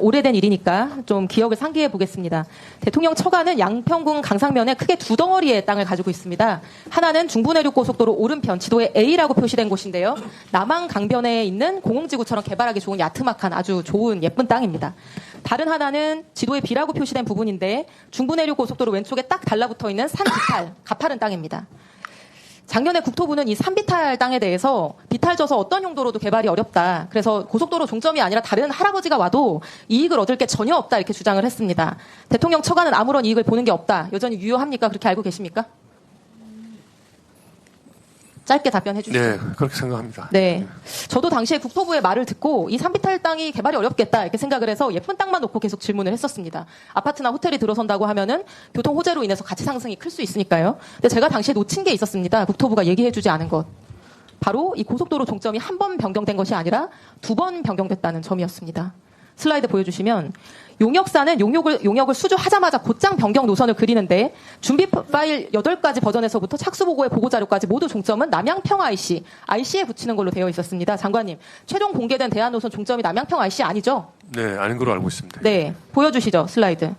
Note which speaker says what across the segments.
Speaker 1: 오래된 일이니까 좀 기억을 상기해 보겠습니다. 대통령 처가는 양평군 강상면에 크게 두 덩어리의 땅을 가지고 있습니다. 하나는 중부내륙고속도로 오른편 지도에 A라고 표시된 곳인데요. 남한 강변에 있는 공공지구처럼 개발하기 좋은 야트막한 아주 좋은 예쁜 땅입니다. 다른 하나는 지도에 B라고 표시된 부분인데 중부내륙고속도로 왼쪽에 딱 달라붙어 있는 산비탈, 가파른 땅입니다. 작년에 국토부는 이 산비탈 땅에 대해서 비탈져서 어떤 용도로도 개발이 어렵다. 그래서 고속도로 종점이 아니라 다른 할아버지가 와도 이익을 얻을 게 전혀 없다 이렇게 주장을 했습니다. 대통령 처가는 아무런 이익을 보는 게 없다. 여전히 유효합니까? 그렇게 알고 계십니까? 짧게 답변해 주시죠.
Speaker 2: 네, 그렇게 생각합니다.
Speaker 1: 네. 저도 당시에 국토부의 말을 듣고 이 산비탈 땅이 개발이 어렵겠다 이렇게 생각을 해서 예쁜 땅만 놓고 계속 질문을 했었습니다. 아파트나 호텔이 들어선다고 하면은 교통 호재로 인해서 가치 상승이 클 수 있으니까요. 근데 제가 당시에 놓친 게 있었습니다. 국토부가 얘기해 주지 않은 것. 바로 이 고속도로 종점이 한 번 변경된 것이 아니라 두 번 변경됐다는 점이었습니다. 슬라이드 보여주시면 용역사는 용역을 수주하자마자 곧장 변경 노선을 그리는데 준비 파일 8가지 버전에서부터 착수보고의 보고자료까지 모두 종점은 남양평 IC에 붙이는 걸로 되어 있었습니다. 장관님, 최종 공개된 대안 노선 종점이 남양평 IC 아니죠?
Speaker 2: 네, 아닌 걸로 알고 있습니다.
Speaker 1: 네, 보여주시죠, 슬라이드.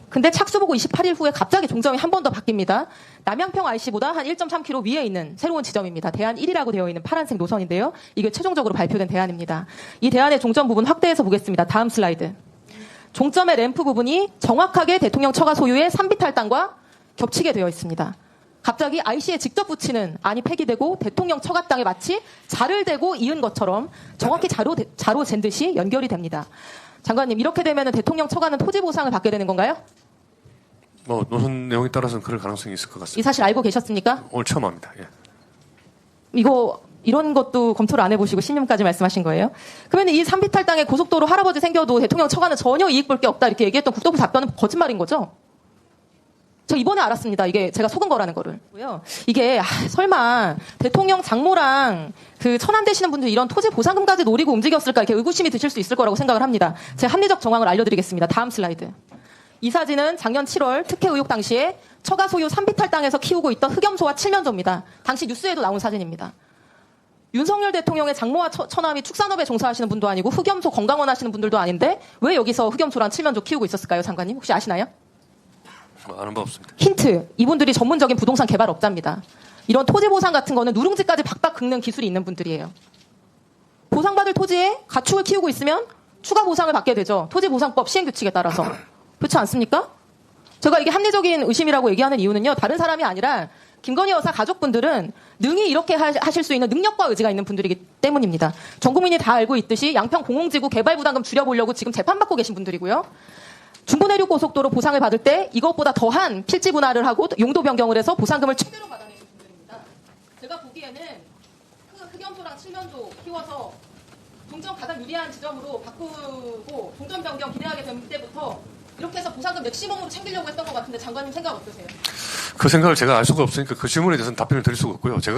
Speaker 1: 근데 착수보고 28일 후에 갑자기 종점이 한 번 더 바뀝니다. 남양평 IC보다 한 1.3km 위에 있는 새로운 지점입니다. 대안 1이라고 되어 있는 파란색 노선인데요. 이게 최종적으로 발표된 대안입니다. 이 대안의 종점 부분 확대해서 보겠습니다. 다음 슬라이드. 종점의 램프 부분이 정확하게 대통령 처가 소유의 산비탈 땅과 겹치게 되어 있습니다. 갑자기 IC에 직접 붙이는 안이 폐기되고 대통령 처가 땅에 마치 자를 대고 이은 것처럼 정확히 자로 잰 듯이 연결이 됩니다. 장관님, 이렇게 되면 대통령 처가는 토지 보상을 받게 되는 건가요?
Speaker 2: 뭐 노선 내용에 따라서는 그럴 가능성이 있을 것 같습니다.
Speaker 1: 이 사실 알고 계셨습니까?
Speaker 2: 오늘 처음 합니다. 예.
Speaker 1: 이런 것도 검토를 안 해보시고 신념까지 말씀하신 거예요? 그러면 이 산비탈 땅에 고속도로 할아버지 생겨도 대통령 처가는 전혀 이익 볼 게 없다 이렇게 얘기했던 국토부 답변은 거짓말인 거죠? 저 이번에 알았습니다. 이게 제가 속은 거라는 거를. 이게 설마 대통령 장모랑 그 천안 되시는 분들 이런 토지 보상금까지 노리고 움직였을까 이렇게 의구심이 드실 수 있을 거라고 생각을 합니다. 제가 합리적 정황을 알려드리겠습니다. 다음 슬라이드. 이 사진은 작년 7월 특혜 의혹 당시에 처가 소유 산비탈 땅에서 키우고 있던 흑염소와 칠면조입니다. 당시 뉴스에도 나온 사진입니다. 윤석열 대통령의 장모와 처남이 축산업에 종사하시는 분도 아니고 흑염소 건강원 하시는 분들도 아닌데 왜 여기서 흑염소랑 칠면조 키우고 있었을까요, 장관님? 혹시 아시나요?
Speaker 2: 아는 바 없습니다.
Speaker 1: 힌트. 이분들이 전문적인 부동산 개발업자입니다. 이런 토지 보상 같은 거는 누룽지까지 박박 긁는 기술이 있는 분들이에요. 보상받을 토지에 가축을 키우고 있으면 추가 보상을 받게 되죠. 토지보상법 시행규칙에 따라서. 그렇지 않습니까? 제가 이게 합리적인 의심이라고 얘기하는 이유는요. 다른 사람이 아니라 김건희 여사 가족분들은 능히 이렇게 하실 수 있는 능력과 의지가 있는 분들이기 때문입니다. 전 국민이 다 알고 있듯이 양평 공공지구 개발 부담금 줄여보려고 지금 재판받고 계신 분들이고요. 중부내륙고속도로 보상을 받을 때 이것보다 더한 필지 분할을 하고 용도 변경을 해서 보상금을 최대로 받아내신 분들입니다. 제가 보기에는 흑염소랑 칠면조 키워서 종점 가장 유리한 지점으로 바꾸고 종점 변경 기대하게 된 때부터 이렇게 해서 보상금 맥시멈으로 챙기려고 했던 것 같은데 장관님 생각 어떠세요?
Speaker 2: 그 생각을 제가 알 수가 없으니까 그 질문에 대해서는 답변을 드릴 수가 없고요. 제가